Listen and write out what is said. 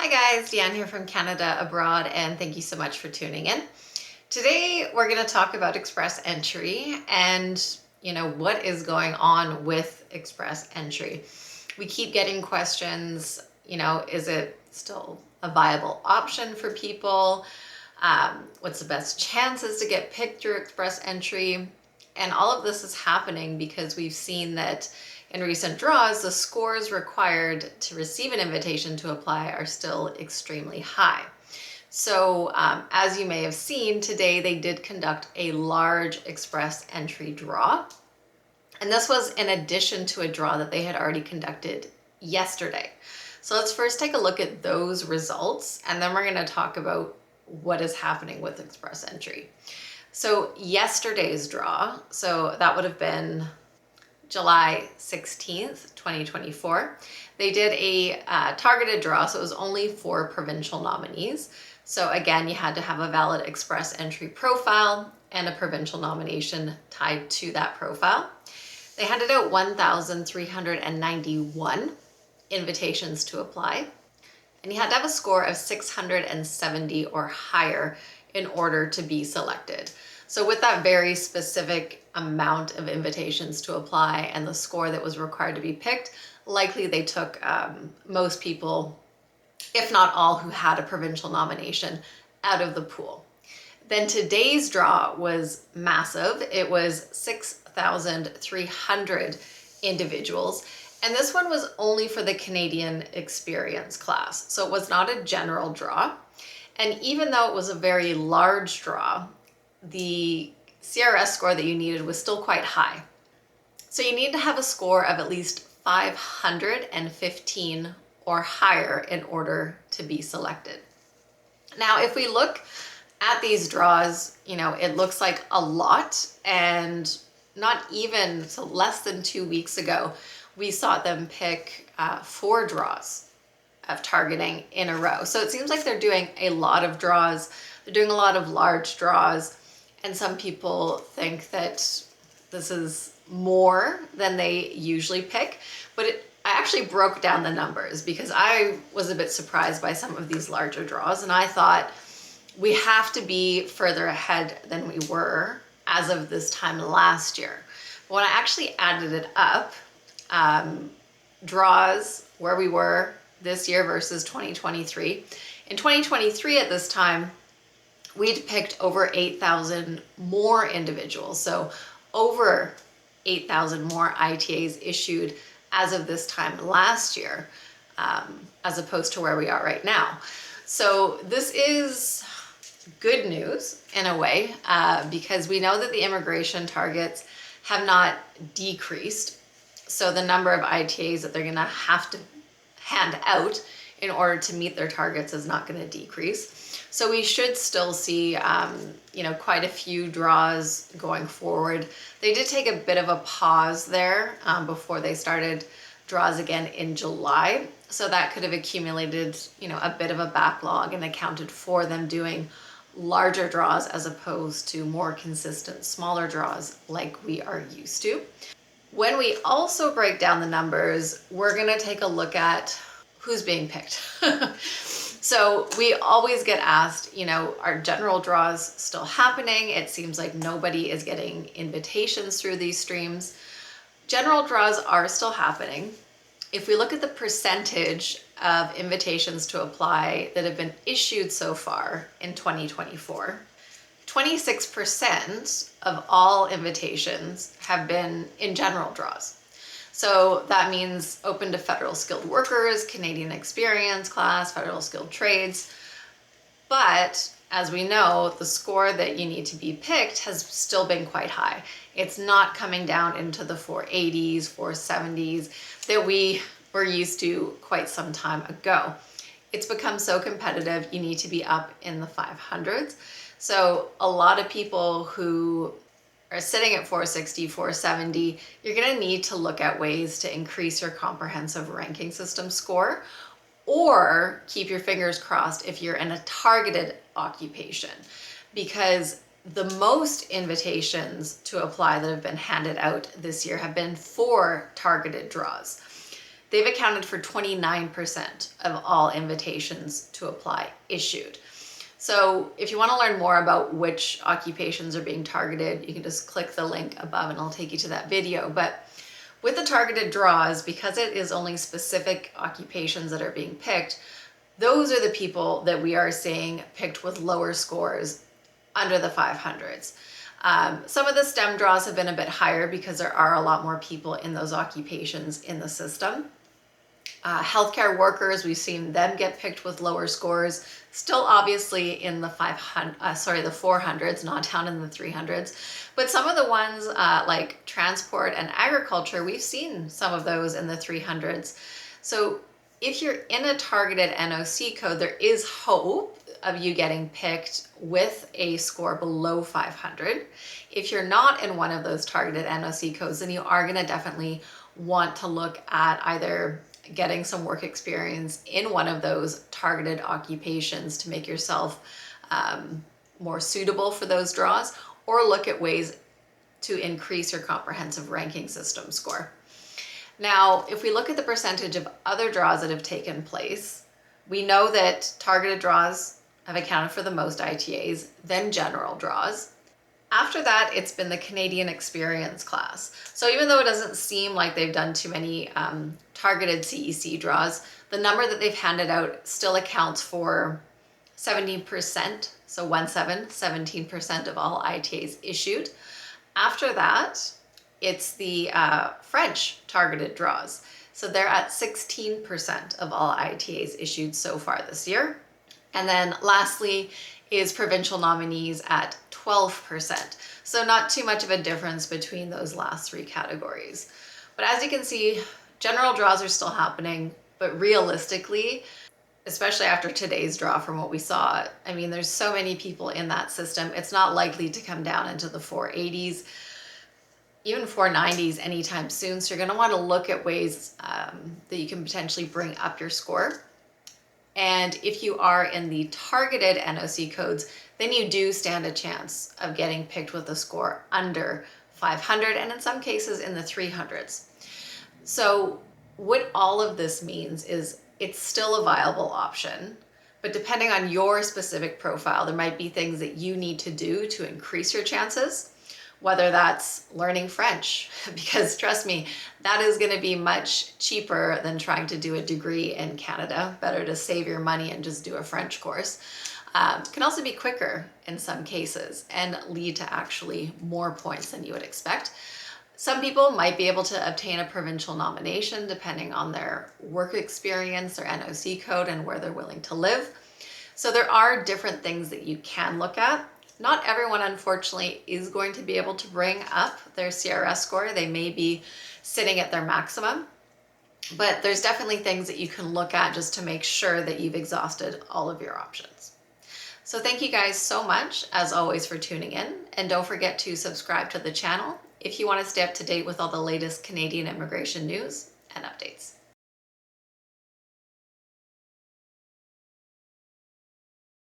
Hi guys, Deanne here from Canada Abroad, and thank you so much for tuning in. Today we're going to talk about Express Entry and what is going on with Express Entry. We keep getting questions, is it still a viable option for people? What's the best chances to get picked through Express Entry? And all of this is happening because we've seen that in recent draws, the scores required to receive an invitation to apply are still extremely high. So as you may have seen, today they did conduct a large Express Entry draw. And this was in addition to a draw that they had already conducted yesterday. So let's first take a look at those results, and then we're going to talk about what is happening with Express Entry. So yesterday's draw, so that would have been July 16th, 2024. They did a targeted draw, so it was only for provincial nominees. So again, you had to have a valid Express Entry profile and a provincial nomination tied to that profile. They handed out 1,391 invitations to apply, and you had to have a score of 670 or higher in order to be selected. So with that very specific amount of invitations to apply and the score that was required to be picked, likely they took most people, if not all, who had a provincial nomination out of the pool. Then today's draw was massive. It was 6,300 individuals. And this one was only for the Canadian Experience class. So it was not a general draw. And even though it was a very large draw, the CRS score that you needed was still quite high. So you need to have a score of at least 515 or higher in order to be selected. Now, if we look at these draws, it looks like a lot, and not even, so less than 2 weeks ago, we saw them pick 4 draws of targeting in a row. So it seems like they're doing a lot of draws. They're doing a lot of large draws. And some people think that this is more than they usually pick. But I actually broke down the numbers because I was a bit surprised by some of these larger draws. And I thought we have to be further ahead than we were as of this time last year. But when I actually added it up, draws where we were this year versus 2023. In 2023 at this time, we'd picked over 8,000 more individuals. So over 8,000 more ITAs issued as of this time last year, as opposed to where we are right now. So this is good news in a way, because we know that the immigration targets have not decreased. So the number of ITAs that they're going to have to hand out in order to meet their targets is not going to decrease. So we should still see, quite a few draws going forward. They did take a bit of a pause there before they started draws again in July. So that could have accumulated, a bit of a backlog and accounted for them doing larger draws as opposed to more consistent, smaller draws like we are used to. When we also break down the numbers, we're going to take a look at who's being picked. So we always get asked, are general draws still happening? It seems like nobody is getting invitations through these streams. General draws are still happening. If we look at the percentage of invitations to apply that have been issued so far in 2024, 26% of all invitations have been in general draws. So that means open to federal skilled workers, Canadian Experience class, federal skilled trades. But as we know, the score that you need to be picked has still been quite high. It's not coming down into the 480s, 470s that we were used to quite some time ago. It's become so competitive, you need to be up in the 500s. So a lot of people who are sitting at 460, 470, you're going to need to look at ways to increase your comprehensive ranking system score, or keep your fingers crossed if you're in a targeted occupation, because the most invitations to apply that have been handed out this year have been for targeted draws. they've accounted for 29% of all invitations to apply issued. So if you want to learn more about which occupations are being targeted, you can just click the link above and I'll take you to that video. But with the targeted draws, because it is only specific occupations that are being picked, those are the people that we are seeing picked with lower scores under the 500s. Some of the STEM draws have been a bit higher because there are a lot more people in those occupations in the system. Healthcare workers, we've seen them get picked with lower scores, still obviously in the 400s, not down in the 300s. But some of the ones like transport and agriculture, we've seen some of those in the 300s. So if you're in a targeted NOC code, there is hope of you getting picked with a score below 500. If you're not in one of those targeted NOC codes, then you are going to definitely want to look at either getting some work experience in one of those targeted occupations to make yourself more suitable for those draws, or look at ways to increase your comprehensive ranking system score. Now, if we look at the percentage of other draws that have taken place, we know that targeted draws have accounted for the most ITAs, then general draws. After that, it's been the Canadian Experience class. So even though it doesn't seem like they've done too many targeted CEC draws, the number that they've handed out still accounts for 17%, so 17% of all ITAs issued. After that, it's the French targeted draws. So they're at 16% of all ITAs issued so far this year. And then lastly is provincial nominees at 12%. So not too much of a difference between those last three categories. But as you can see, general draws are still happening, but realistically, especially after today's draw from what we saw, I mean, there's so many people in that system, it's not likely to come down into the 480s, even 490s anytime soon. So you're going to want to look at ways that you can potentially bring up your score. And if you are in the targeted NOC codes, then you do stand a chance of getting picked with a score under 500 and in some cases in the 300s. So what all of this means is it's still a viable option, but depending on your specific profile, there might be things that you need to do to increase your chances, whether that's learning French, because trust me, that is going to be much cheaper than trying to do a degree in Canada. Better to save your money and just do a French course. Can also be quicker in some cases and lead to actually more points than you would expect. Some people might be able to obtain a provincial nomination depending on their work experience, their NOC code, and where they're willing to live. So there are different things that you can look at. Not everyone, unfortunately, is going to be able to bring up their CRS score. They may be sitting at their maximum, but there's definitely things that you can look at just to make sure that you've exhausted all of your options. So thank you guys so much, as always, for tuning in. And don't forget to subscribe to the channel if you want to stay up to date with all the latest Canadian immigration news and updates.